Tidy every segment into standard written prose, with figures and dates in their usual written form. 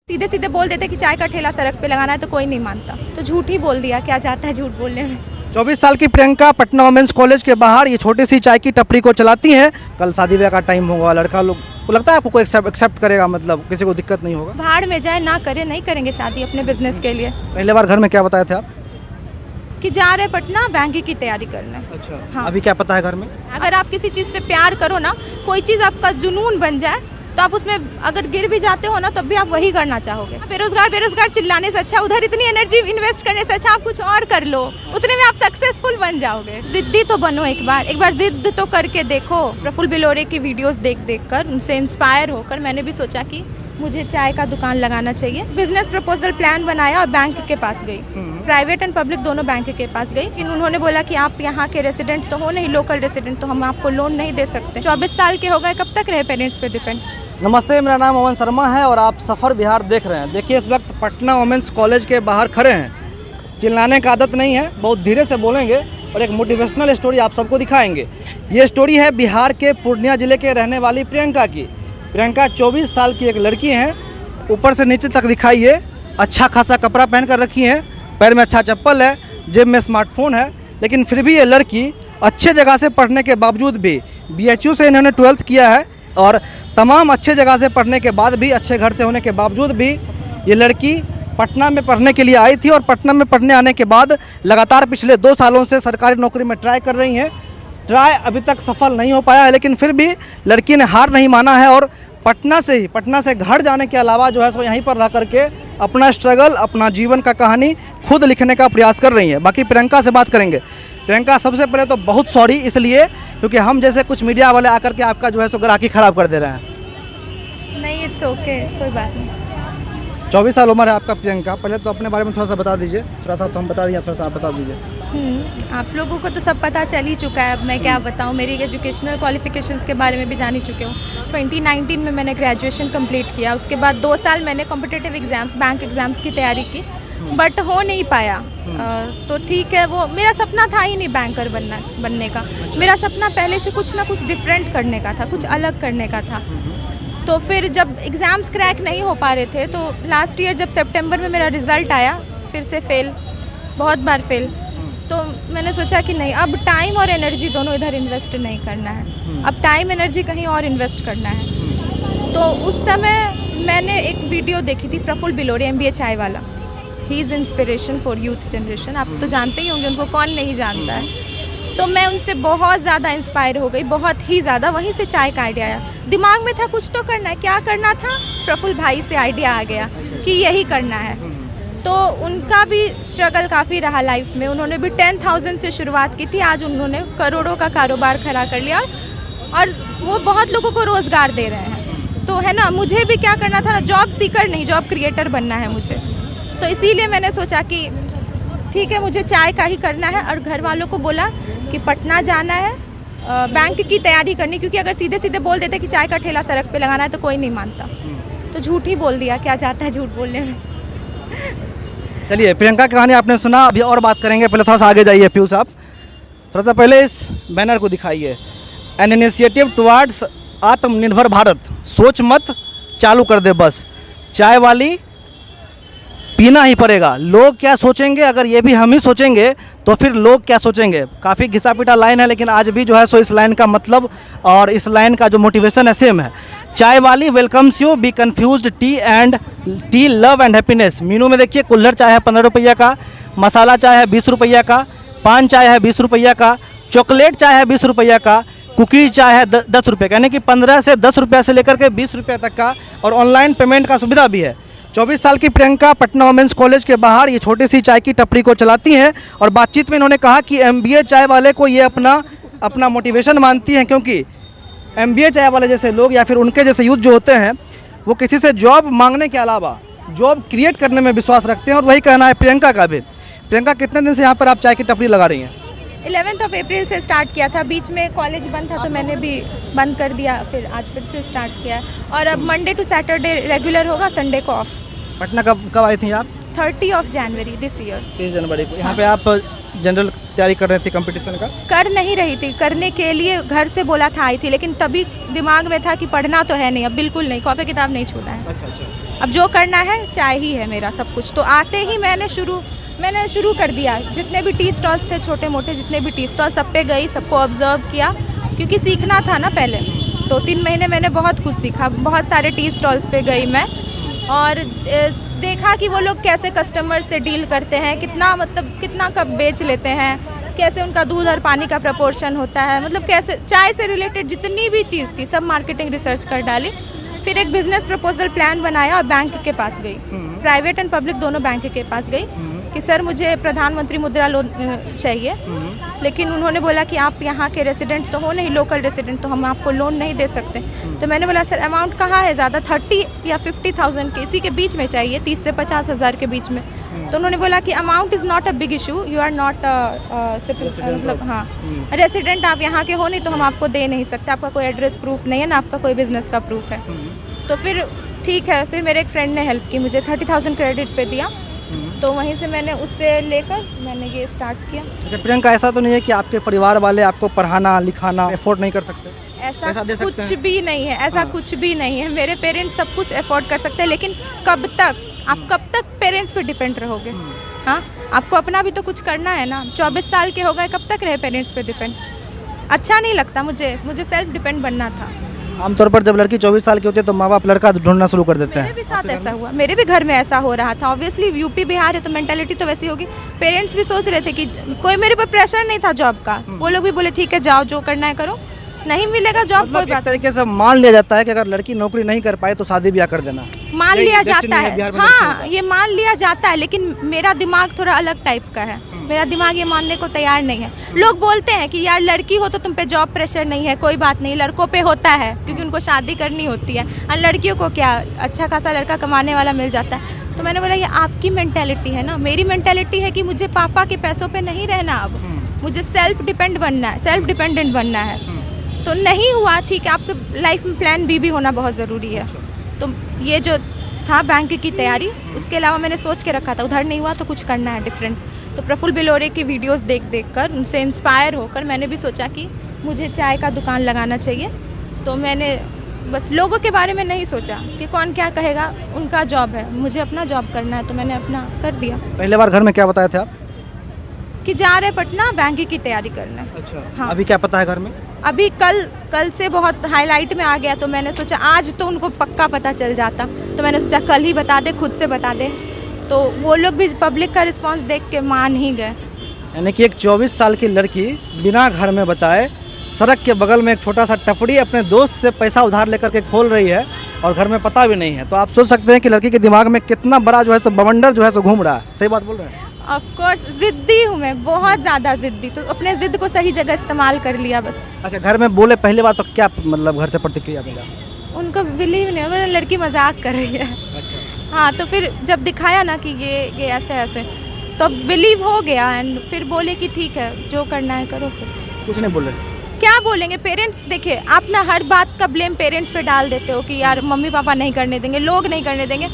सीधे सीधे बोल देते कि चाय का ठेला सड़क पे लगाना है तो कोई नहीं मानता, तो झूठ ही बोल दिया। क्या जाता है झूठ बोलने में। 24 साल की प्रियंका पटना वुमेन्स कॉलेज के बाहर ये छोटी सी चाय की टपरी को चलाती हैं। कल शादी ब्याह का टाइम होगा, लड़का लोग को लगता है आपको एक्सेप्ट करेगा, मतलब किसी को दिक्कत नहीं होगा? भाड़ में जाए ना करे, नहीं करेंगे शादी अपने बिजनेस के लिए। पहले बार घर में क्या बताए थे आप? कि जा रहे पटना बैंक की तैयारी करने। अच्छा हाँ। अभी क्या पता है घर में? अगर आप किसी चीज़ से प्यार करो ना, कोई चीज़ आपका जुनून बन जाए तो आप उसमें अगर गिर भी जाते हो ना तब भी आप वही करना चाहोगे। बेरोजगार चिल्लाने से अच्छा, उधर इतनी एनर्जी इन्वेस्ट करने से अच्छा आप कुछ और कर लो, उतने में आप सक्सेसफुल बन जाओगे। जिद्दी तो बनो, एक बार जिद तो करके देखो। प्रफुल्ल बिलोरे की वीडियोस देख कर उनसे इंस्पायर होकर मैंने भी सोचा कि मुझे चाय का दुकान लगाना चाहिए। बिजनेस प्रपोजल प्लान बनाया और बैंक के पास गई, प्राइवेट एंड पब्लिक दोनों बैंक के पास गई। लेकिन उन्होंने बोला कि आप यहाँ के रेसिडेंट तो हो नहीं, लोकल रेसिडेंट, तो हम आपको लोन नहीं दे सकते। 24 साल के हो गए, कब तक रहे पेरेंट्स पे डिपेंड। नमस्ते, मेरा नाम अमन शर्मा है और आप सफ़र बिहार देख रहे हैं। देखिए इस वक्त पटना वुमेन्स कॉलेज के बाहर खड़े हैं। चिल्लाने का आदत नहीं है, बहुत धीरे से बोलेंगे और एक मोटिवेशनल स्टोरी आप सबको दिखाएंगे। ये स्टोरी है बिहार के पूर्णिया जिले के रहने वाली प्रियंका की। प्रियंका 24 साल की एक लड़की हैं। ऊपर से नीचे तक दिखाइए अच्छा खासा कपड़ा पहन कर रखी हैं, पैर में अच्छा चप्पल है, जेब में स्मार्टफोन है, लेकिन फिर भी ये लड़की अच्छे जगह से पढ़ने के बावजूद भी BHU से इन्होंने 12th किया है और तमाम अच्छे जगह से पढ़ने के बाद भी, अच्छे घर से होने के बावजूद भी ये लड़की पटना में पढ़ने के लिए आई थी और पटना में पढ़ने आने के बाद लगातार पिछले 2 सालों से सरकारी नौकरी में ट्राई कर रही हैं। ट्राई अभी तक सफल नहीं हो पाया है, लेकिन फिर भी लड़की ने हार नहीं माना है और पटना से घर जाने के अलावा जो है सो यहीं पर रह करके अपना स्ट्रगल, अपना जीवन का कहानी खुद लिखने का प्रयास कर रही हैं। बाकी प्रियंका से बात करेंगे। प्रियंका, सबसे पहले तो बहुत सॉरी, इसलिए क्योंकि हम जैसे कुछ मीडिया वाले आकर के आपका जो है सो ग्राहकी खराब कर दे रहे हैं। नहीं, इट्स ओके, कोई बात नहीं। 24 साल उम्र है आपका प्रियंका। पहले तो अपने बारे में थोड़ा सा बता दीजिए। थोड़ा सा तो हम बता दिए, थोड़ा सा आप बता दीजिए। आप लोगों को तो सब पता चल ही चुका है, अब मैं क्या बताऊं। मेरी एजुकेशनल क्वालिफिकेशंस के बारे में भी जान ही चुके हूँ। 2019 में मैंने ग्रेजुएशन कंप्लीट किया, उसके बाद 2 साल मैंने कॉम्पिटिटिव एग्ज़ाम्स, बैंक एग्ज़ाम्स की तैयारी की, बट हो नहीं पाया। तो ठीक है, वो मेरा सपना था ही नहीं बैंकर बनने का। मेरा सपना पहले से कुछ ना कुछ डिफरेंट करने का था, कुछ अलग करने का था। तो फिर जब एग्ज़ाम्स क्रैक नहीं हो पा रहे थे, तो लास्ट ईयर जब सितंबर में मेरा रिज़ल्ट आया, फिर से फेल, बहुत बार फेल, तो मैंने सोचा कि नहीं, अब टाइम और एनर्जी दोनों इधर इन्वेस्ट नहीं करना है, अब टाइम एनर्जी कहीं और इन्वेस्ट करना है। तो उस समय मैंने एक वीडियो देखी थी प्रफुल्ल बिलोरे, MBA चाय वाला। He is inspiration for youth generation, आप तो जानते ही होंगे उनको, कौन नहीं जानता है। तो मैं उनसे बहुत ज़्यादा इंस्पायर हो गई, बहुत ही ज़्यादा। वहीं से चाय का आइडिया आया, दिमाग में था कुछ तो करना है। क्या करना था? प्रफुल्ल भाई से आइडिया आ गया कि यही करना है। तो उनका भी स्ट्रगल काफ़ी रहा लाइफ में। उन्होंने भी 10,000 से शुरुआत की थी, आज उन्होंने करोड़ों का कारोबार खड़ा कर लिया और वो बहुत लोगों को रोज़गार दे रहे हैं। तो है ना, मुझे भी क्या करना था ना, जॉब सीकर नहीं, जॉब क्रिएटर बनना है मुझे। तो इसीलिए मैंने सोचा कि ठीक है, मुझे चाय का ही करना है और घर वालों को बोला कि पटना जाना है, बैंक की तैयारी करनी, क्योंकि अगर सीधे सीधे बोल देते कि चाय का ठेला सड़क पे लगाना है तो कोई नहीं मानता, तो झूठ ही बोल दिया। क्या जाता है झूठ बोलने में। चलिए, प्रियंका की कहानी आपने सुना, अभी और बात करेंगे। पहले थोड़ा सा आगे जाइए पीयूष साहब, थोड़ा सा पहले इस बैनर को दिखाइए। एन इनिशिएटिव टुवार्ड्स आत्मनिर्भर भारत, सोच मत चालू कर दे बस, चाय वाली पीना ही पड़ेगा। लोग क्या सोचेंगे, अगर ये भी हम ही सोचेंगे तो फिर लोग क्या सोचेंगे। काफ़ी घिसा पिटा लाइन है, लेकिन आज भी जो है सो इस लाइन का मतलब और इस लाइन का जो मोटिवेशन है सेम है। चाय वाली welcomes you, be confused tea love and happiness. Menu में देखिए, कुल्हड़ चाय है 15 रुपये का, मसाला चाय है 20 रुपये का, पान चाय है 20 रुपये का, चॉकलेट चाय है 20 रुपये का, कुकीज़ चाय है 10 रुपये का, यानी कि 15 से 10 रुपये से लेकर के 20 रुपये तक का, और ऑनलाइन पेमेंट का सुविधा भी है। 24 साल की प्रियंका पटना वुमेन्स कॉलेज के बाहर ये छोटी सी चाय की टपरी को चलाती हैं और बातचीत में इन्होंने कहा कि MBA चाय वाले को ये अपना मोटिवेशन मानती हैं, क्योंकि MBA चाय वाले जैसे लोग या फिर उनके जैसे यूथ जो होते हैं वो किसी से जॉब मांगने के अलावा जॉब क्रिएट करने में विश्वास रखते हैं, और वही कहना है प्रियंका का भी। प्रियंका, कितने दिन से यहाँ पर आप चाय की टपरी लगा रही हैं? 11 अप्रैल से स्टार्ट किया था, बीच में कॉलेज बंद था तो मैंने भी बंद कर दिया, फिर आज फिर से स्टार्ट किया और अब मंडे टू सैटरडे रेगुलर होगा, संडे को ऑफ। पटना कब आई थी आप? 30 जनवरी दिस ईयर। 30 जनवरी को। यहाँ पे आप जनरल तैयारी कर रहे थे कंपटीशन का? कर नहीं रही थी, करने के लिए घर से बोला था आई थी, लेकिन तभी दिमाग में था कि पढ़ना तो है नहीं, अब बिल्कुल नहीं, कॉपी किताब नहीं छूना है। अच्छा। अब जो करना है चाय ही है मेरा सब कुछ। तो आते ही मैंने शुरू कर दिया। जितने भी टी स्टॉल्स थे छोटे मोटे, जितने भी टी स्टॉल, सब पे गई, सबको ऑब्जर्व किया, क्योंकि सीखना था ना पहले। 2-3 महीने मैंने बहुत कुछ सीखा। बहुत सारे टी स्टॉल्स पे गई मैं और देखा कि वो लोग कैसे कस्टमर से डील करते हैं, कितना कप बेच लेते हैं, कैसे उनका दूध और पानी का प्रपोर्शन होता है, मतलब कैसे चाय से रिलेटेड जितनी भी चीज़ थी सब मार्केटिंग रिसर्च कर डाली। फिर एक बिजनेस प्रपोजल प्लान बनाया और बैंक के पास गई, प्राइवेट एंड पब्लिक दोनों बैंक के पास गई कि सर मुझे प्रधानमंत्री मुद्रा लोन चाहिए, लेकिन उन्होंने बोला कि आप यहाँ के रेसिडेंट तो हो नहीं, लोकल रेसिडेंट, तो हम आपको लोन नहीं दे सकते। तो मैंने बोला सर अमाउंट कहाँ है ज़्यादा, 30 या 50,000 के इसी के बीच में चाहिए, 30 से 50,000 के बीच में। तो उन्होंने बोला कि amount is not a big issue, you are not मतलब हाँ रेसिडेंट आप यहाँ के हो नहीं, तो हम आपको दे नहीं सकते, आपका कोई एड्रेस प्रूफ नहीं है ना, आपका कोई बिजनेस का प्रूफ है। तो फिर ठीक है, फिर मेरे एक फ्रेंड ने हेल्प की, मुझे 30,000 क्रेडिट पे दिया, तो वहीं से मैंने उससे लेकर मैंने ये स्टार्ट किया। अच्छा प्रियंका, ऐसा तो नहीं है कि आपके परिवार वाले आपको पढ़ाना लिखाना अफोर्ड नहीं कर सकते? ऐसा कुछ भी नहीं है, ऐसा कुछ भी नहीं है। मेरे पेरेंट्स सब कुछ अफोर्ड कर सकते हैं, लेकिन कब तक पेरेंट्स पे डिपेंड रहोगे? हाँ, आपको अपना भी तो कुछ करना है ना। 24 साल के हो गए, कब तक रहे पेरेंट्स पे डिपेंड? अच्छा नहीं लगता मुझे सेल्फ डिपेंड बनना था। आमतौर पर जब लड़की 24 साल की होती है तो माँ बाप लड़का ढूंढना शुरू कर देते हैं। मेरे भी साथ ऐसा हुआ, मेरे भी घर में ऐसा हो रहा था। ऑब्वियसली यूपी बिहार है तो मेंटालिटी तो वैसी होगी। पेरेंट्स भी सोच रहे थे कि कोई मेरे पर प्रेशर नहीं था जॉब का, वो लोग भी बोले ठीक है जाओ, जो करना है करो, नहीं मिलेगा जॉब कोई बात। तरीके से मान लिया जाता है कि अगर लड़की नौकरी नहीं कर पाए तो शादी ब्याह कर देना, मान लिया जाता है। हाँ, ये मान लिया जाता है, लेकिन मेरा दिमाग थोड़ा अलग टाइप का है। मेरा दिमाग ये मानने को तैयार नहीं है। लोग बोलते हैं कि यार लड़की हो तो तुम पे जॉब प्रेशर नहीं है, कोई बात नहीं, लड़कों पे होता है क्योंकि उनको शादी करनी होती है, और लड़कियों को क्या, अच्छा खासा लड़का कमाने वाला मिल जाता है। तो मैंने बोला ये आपकी मेंटालिटी है ना, मेरी मेंटालिटी है कि मुझे पापा के पैसों पे नहीं रहना, अब मुझे सेल्फ डिपेंडेंट बनना है। तो नहीं हुआ, ठीक है, आपके लाइफ में प्लान बी भी होना बहुत ज़रूरी है। तो ये जो था बैंक की तैयारी, उसके अलावा मैंने सोच के रखा था उधर नहीं हुआ तो कुछ करना है डिफरेंट। तो प्रफुल्ल बिलोरे की वीडियोस देख कर उनसे इंस्पायर होकर मैंने भी सोचा कि मुझे चाय का दुकान लगाना चाहिए। तो मैंने बस लोगों के बारे में नहीं सोचा कि कौन क्या कहेगा, उनका जॉब है, मुझे अपना जॉब करना है, तो मैंने अपना कर दिया। पहले बार घर में क्या बताए थे आप? कि जा रहे पटना बैंक की तैयारी करना। अच्छा, हाँ। अभी क्या पता है घर में? अभी कल से बहुत हाईलाइट में आ गया, तो मैंने सोचा आज तो उनको पक्का पता चल जाता, तो मैंने सोचा कल ही बता दे, खुद से बता दे। तो वो लोग भी पब्लिक का रिस्पांस देख के मान ही गए। यानी कि एक 24 साल की लड़की बिना घर में बताए सड़क के बगल में एक छोटा सा टपड़ी अपने दोस्त से पैसा उधार लेकर के खोल रही है और घर में पता भी नहीं है। तो आप सोच सकते हैं कि लड़की के दिमाग में कितना बड़ा जो है सो बवंडर जो है सो घूम रहा है। सही बात बोल रहे हैं? ऑफ कोर्स ज़िद्दी हूँ मैं, बहुत ज़्यादा ज़िद्दी, तो अपने ज़िद को सही जगह इस्तेमाल कर लिया बस। अच्छा, घर में बोले पहली बार तो क्या मतलब घर से प्रतिक्रिया मिला? उनको बिलीव नहीं हुआ, लड़की मजाक कर रही है। अच्छा। हाँ, तो फिर जब दिखाया ना कि ये ऐसे तो बिलीव हो गया, एंड फिर बोले कि ठीक है जो करना है करो। फिर कुछ नहीं बोले? क्या बोलेंगे पेरेंट्स? देखिए आप ना हर बात का ब्लेम पेरेंट्स पे डाल देते हो कि यार मम्मी पापा नहीं करने देंगे, लोग नहीं करने देंगे।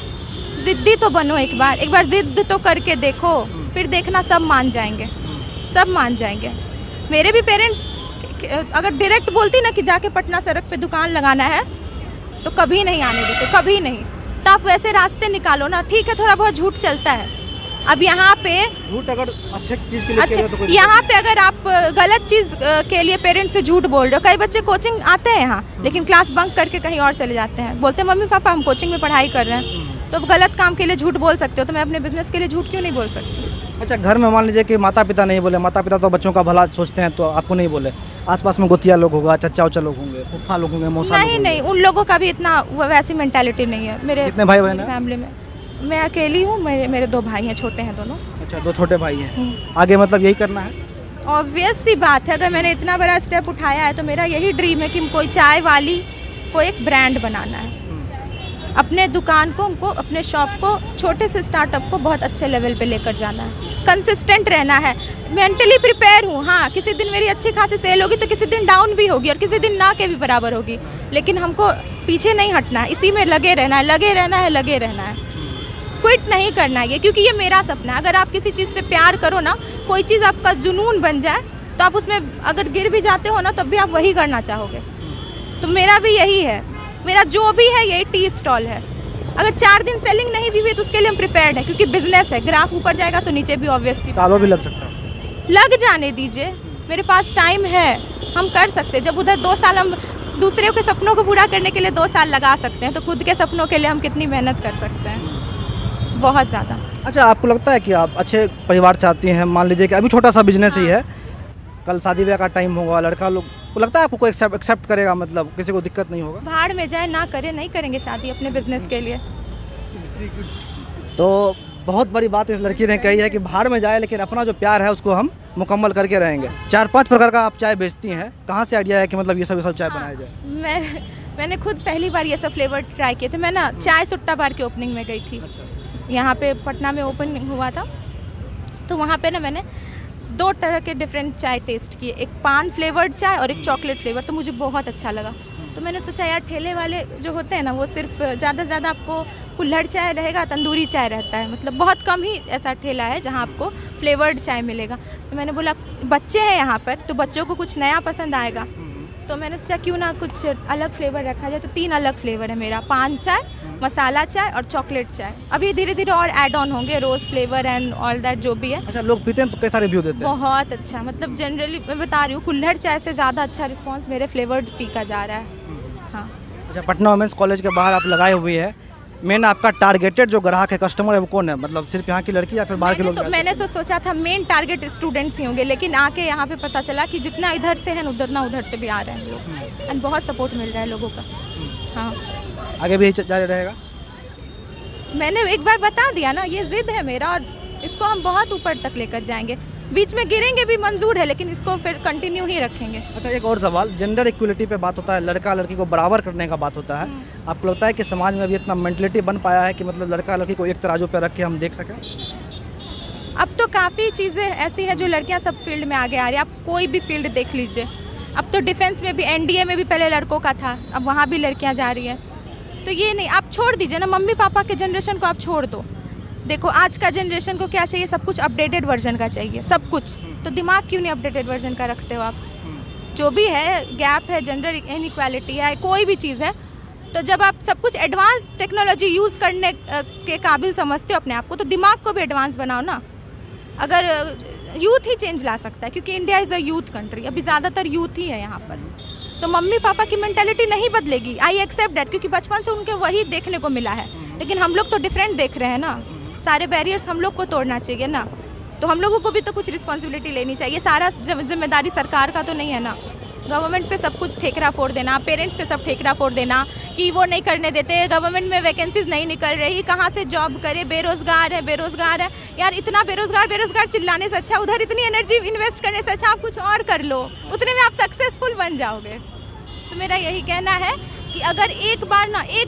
ज़िद्दी तो बनो, एक बार ज़िद्द तो करके देखो, फिर देखना सब मान जाएंगे। मेरे भी पेरेंट्स अगर डायरेक्ट बोलती ना कि जाके पटना सड़क पे दुकान लगाना है तो कभी नहीं आने देते, कभी नहीं। तो आप वैसे रास्ते निकालो ना, ठीक है थोड़ा बहुत झूठ चलता है। अब यहाँ पे झूठ अगर अच्छे चीज़ के लिए कह रहे हो तो कोई यहाँ पे अगर आप गलत चीज़ के लिए पेरेंट्स से झूठ बोल रहे हो, कई बच्चे कोचिंग आते हैं यहाँ लेकिन क्लास बंक करके कहीं और चले जाते हैं, बोलते हैं मम्मी पापा हम कोचिंग में पढ़ाई कर रहे हैं। तो अब गलत काम के लिए झूठ बोल सकते हो, तो मैं अपने बिजनेस के लिए झूठ क्यों नहीं बोल सकती? अच्छा, घर में मान लीजिए कि माता पिता नहीं बोले, माता पिता तो बच्चों का भला सोचते हैं, तो आपको नहीं बोले, आसपास में गोतिया लोग होगा, चचा उचा लोग होंगे, फूफा लोग होंगे, मौसा नहीं, उन लोगों का भी इतना वैसी मेंटालिटी नहीं है। मेरे कितने भाई बहन हैं फैमिली में? मैं अकेली हूँ, मेरे 2 भाई हैं, छोटे हैं दोनों। अच्छा, 2 छोटे भाई हैं। आगे मतलब यही करना है? ऑब्वियस सी बात है, अगर मैंने इतना बड़ा स्टेप उठाया है तो मेरा यही ड्रीम है कि कोई चाय वाली को एक ब्रांड बनाना है, अपने दुकान को, उनको अपने शॉप को, छोटे से स्टार्टअप को बहुत अच्छे लेवल पे लेकर जाना है, कंसिस्टेंट रहना है, मेंटली प्रिपेयर हूँ। हाँ, किसी दिन मेरी अच्छी खासी सेल होगी तो किसी दिन डाउन भी होगी और किसी दिन ना के भी बराबर होगी, लेकिन हमको पीछे नहीं हटना है, इसी में लगे रहना है। क्विट नहीं करना है, क्योंकि ये मेरा सपना है। अगर आप किसी चीज़ से प्यार करो ना, कोई चीज़ आपका जुनून बन जाए, तो आप उसमें अगर गिर भी जाते हो ना, तब भी आप वही करना चाहोगे। तो मेरा भी यही है, मेरा जो भी है यही टी स्टॉल है। अगर 4 दिन सेलिंग नहीं भी हुई तो उसके लिए हम प्रिपेयर्ड है, क्योंकि बिजनेस है, ग्राफ ऊपर जाएगा तो नीचे भी ऑब्वियसली सालों भी लग सकता है। लग जाने दीजिए, मेरे पास टाइम है, हम कर सकते हैं। जब उधर 2 साल हम दूसरे के सपनों को पूरा करने के लिए 2 साल लगा सकते हैं, तो खुद के सपनों के लिए हम कितनी मेहनत कर सकते हैं, बहुत ज़्यादा। अच्छा, आपको लगता है कि आप अच्छे परिवार से आती हैं, मान लीजिए कि अभी छोटा सा बिजनेस ही है, कल शादी ब्याह का टाइम होगा, लड़का लोग को लगता है आपको कोई एक्सेप्ट करेगा, मतलब किसी को दिक्कत नहीं होगा? भाड़ में जाए ना करे, नहीं करेंगे शादी अपने बिजनेस के लिए। तो बहुत बड़ी बात इस लड़की ने कही है कि भाड़ में जाए, लेकिन अपना जो प्यार है उसको हम मुकम्मल करके रहेंगे। 4-5 प्रकार का आप चाय बेचती हैं, कहाँ से आइडिया है कि मतलब ये सब चाय बनाया जाए? मैंने खुद पहली बार ये सब फ्लेवर ट्राई किए थे। मैं ना चाय सुट्टा बार की ओपनिंग में गई थी। अच्छा। यहाँ पे पटना में ओपनिंग हुआ था, तो वहाँ पे ना मैंने 2 तरह के डिफरेंट चाय टेस्ट किए, एक पान फ्लेवर्ड चाय और एक चॉकलेट फ्लेवर। तो मुझे बहुत अच्छा लगा, तो मैंने सोचा यार ठेले वाले जो होते हैं ना, वो सिर्फ ज़्यादा से ज़्यादा आपको कुल्हड़ चाय रहेगा, तंदूरी चाय रहता है, मतलब बहुत कम ही ऐसा ठेला है जहाँ आपको फ्लेवर्ड चाय मिलेगा। तो मैंने बोला बच्चे हैं यहाँ पर, तो बच्चों को कुछ नया पसंद आएगा, तो मैंने सोचा क्यों ना कुछ अलग फ्लेवर रखा जाए। तो 3 अलग फ्लेवर है मेरा, पान चाय, मसाला चाय और चॉकलेट चाय। अभी धीरे धीरे और ऐड ऑन होंगे, रोज़ फ्लेवर एंड ऑल दैट जो भी है। अच्छा, लोग पीते हैं तो कैसा रिव्यू देते हैं? बहुत अच्छा, मतलब जनरली मैं बता रही हूँ, कुल्हड़ चाय से ज़्यादा अच्छा रिस्पॉन्स मेरे फ्लेवर्ड टी का जा रहा है। हाँ। अच्छा, पटना वुमेंस कॉलेज के बाहर आप लगाए हुए हैं, मेन आपका टारगेटेड जो ग्राहक है, कस्टमर है, वो कौन है? मतलब सिर्फ यहाँ की लड़की या फिर बाहर के लोग? मैंने तो सोचा था मेन टारगेट स्टूडेंट्स ही होंगे, लेकिन आके यहाँ पे पता चला कि जितना इधर से है उतना उधर से भी आ रहे हैं लोग, एंड बहुत सपोर्ट मिल रहा है लोगों का। हाँ, आगे भी जारी रहेगा? मैंने एक बार बता दिया ना, ये जिद है मेरा और इसको हम बहुत ऊपर तक लेकर जाएंगे। बीच में गिरेंगे भी मंजूर है, लेकिन इसको फिर कंटिन्यू ही रखेंगे। अच्छा, एक और सवाल, जेंडर इक्वलिटी पे बात होता है, लड़का लड़की को बराबर करने का बात होता है। आपको लगता है कि समाज में अभी इतना मेंटलिटी बन पाया है कि मतलब लड़का लड़की को एक तराजू पे रख के हम देख सकें? अब तो काफ़ी चीज़ें ऐसी है जो लड़कियां सब फील्ड में आगे आ रही है। आप कोई भी फील्ड देख लीजिए, अब तो डिफेंस में भी, एनडीए में भी पहले लड़कों का था, अब वहाँ भी लड़कियाँ जा रही हैं। तो ये नहीं, आप छोड़ दीजिए ना, मम्मी पापा के जनरेशन को आप छोड़ दो। देखो आज का जनरेशन को क्या चाहिए, सब कुछ अपडेटेड वर्जन का चाहिए, सब कुछ। तो दिमाग क्यों नहीं अपडेटेड वर्जन का रखते हो आप? जो भी है, गैप है, जेंडर इनइक्वालिटी है, कोई भी चीज़ है, तो जब आप सब कुछ एडवांस टेक्नोलॉजी यूज़ करने के काबिल समझते हो अपने आप को, तो दिमाग को भी एडवांस बनाओ ना। अगर यूथ ही चेंज ला सकता है, क्योंकि India is a youth country, अभी ज़्यादातर यूथ ही है यहाँ पर। तो मम्मी पापा की मेंटालिटी नहीं बदलेगी, आई एक्सेप्ट दैट, क्योंकि बचपन से उनके वही देखने को मिला है। लेकिन हम लोग तो डिफरेंट देख रहे हैं ना, सारे बैरियर्स हम लोग को तोड़ना चाहिए ना। तो हम लोगों को भी तो कुछ रिस्पॉन्सिबिलिटी लेनी चाहिए, सारा जिम्मेदारी सरकार का तो नहीं है ना। गवर्नमेंट पे सब कुछ ठेकरा फोड़ देना, पेरेंट्स पे सब ठेकरा फोड़ देना कि वो नहीं करने देते, गवर्नमेंट में वैकेंसीज नहीं निकल रही, कहाँ से जॉब करे, बेरोजगार है। यार इतना बेरोजगार चिल्लाने से अच्छा, उधर इतनी एनर्जी इन्वेस्ट करने से अच्छा आप कुछ और कर लो, उतने में आप सक्सेसफुल बन जाओगे। तो मेरा यही कहना है कि अगर एक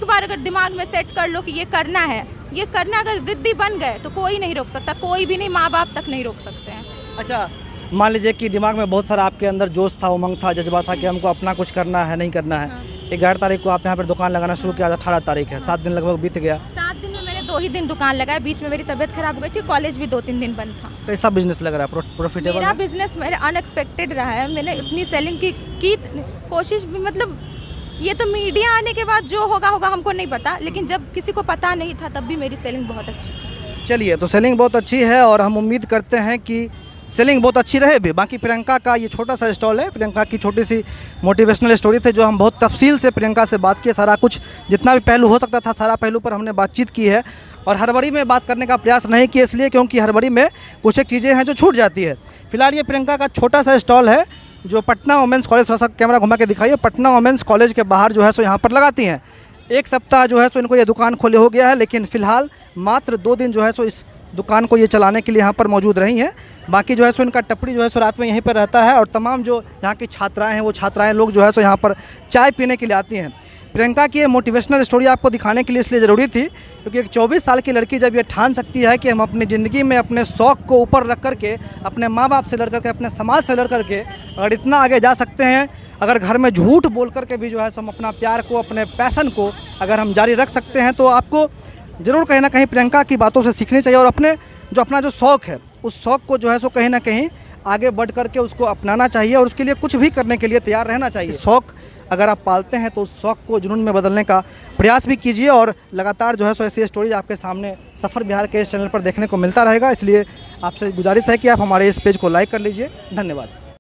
बार अगर दिमाग में सेट कर लो कि ये करना, अगर जिद्दी बन गए तो कोई नहीं रोक सकता, कोई भी नहीं, माँ बाप तक नहीं रोक सकते हैं। अच्छा, मान लीजिए कि दिमाग में बहुत सारा आपके अंदर जोश था, उमंग था, जज्बा था कि हमको अपना कुछ करना है, नहीं करना है। 11 तारीख को आप यहाँ पर दुकान लगाना शुरू किया, 18 तारीख है, 7 दिन लगभग बीत गया। 7 दिन में मैंने 2 ही दिन दुकान लगाया, बीच में मेरी तबीयत खराब हो गई थी, कॉलेज भी 2-3 दिन बंद था। कैसा बिजनेस लग रहा है? प्रॉफिटेबल? मेरा बिजनेस मेरा अनएक्सपेक्टेड रहा है, मैंने इतनी सेलिंग की कोशिश भी, मतलब ये तो मीडिया आने के बाद जो होगा हमको नहीं पता, लेकिन जब किसी को पता नहीं था तब भी मेरी सेलिंग बहुत अच्छी थी। चलिए, तो सेलिंग बहुत अच्छी है और हम उम्मीद करते हैं कि सेलिंग बहुत अच्छी रहे भी। बाकी प्रियंका का ये छोटा सा स्टॉल है, प्रियंका की छोटी सी मोटिवेशनल स्टोरी थी, जो हम बहुत तफसील से प्रियंका से बात किए, सारा कुछ जितना भी पहलू हो सकता था सारा पहलू पर हमने बातचीत की है। और हड़बड़ी में बात करने का प्रयास नहीं किया, इसलिए क्योंकि हड़बड़ी में कुछ एक चीज़ें हैं जो छूट जाती है। फिलहाल ये प्रियंका का छोटा सा स्टॉल है जो पटना वुमेंस कॉलेज, थोड़ा सा कैमरा घुमा के दिखाइए, पटना वुमेंस कॉलेज के बाहर जो है सो यहाँ पर लगाती हैं। 1 सप्ताह जो है सो इनको ये दुकान खोले हो गया है, लेकिन फ़िलहाल मात्र 2 दिन जो है सो इस दुकान को ये चलाने के लिए यहाँ पर मौजूद रही हैं। बाकी जो है सो इनका टपरी जो है सो रात में यहीं पर रहता है और तमाम जो यहाँ की छात्राएँ हैं वो छात्राएँ लोग जो है सो यहाँ पर चाय पीने के लिए आती हैं। प्रियंका की ये मोटिवेशनल स्टोरी आपको दिखाने के लिए इसलिए ज़रूरी थी क्योंकि एक 24 साल की लड़की जब ये ठान सकती है कि हम अपनी ज़िंदगी में अपने शौक़ को ऊपर रख करके, अपने माँ बाप से लड़ करके, अपने समाज से लड़ करके अगर इतना आगे जा सकते हैं, अगर घर में झूठ बोल करके भी जो है हम अपना प्यार को, अपने पैशन को अगर हम जारी रख सकते हैं, तो आपको ज़रूर कहीं ना कहीं प्रियंका की बातों से सीखनी चाहिए और अपना जो शौक़ है उस शौक़ को जो है सो कहीं ना कहीं आगे बढ़ करके उसको अपनाना चाहिए और उसके लिए कुछ भी करने के लिए तैयार रहना चाहिए। शौक़ अगर आप पालते हैं तो उस शौक़ को जुनून में बदलने का प्रयास भी कीजिए और लगातार जो है सो ऐसी स्टोरीज आपके सामने सफ़र बिहार के इस चैनल पर देखने को मिलता रहेगा। इसलिए आपसे गुजारिश है कि आप हमारे इस पेज को लाइक कर लीजिए। धन्यवाद।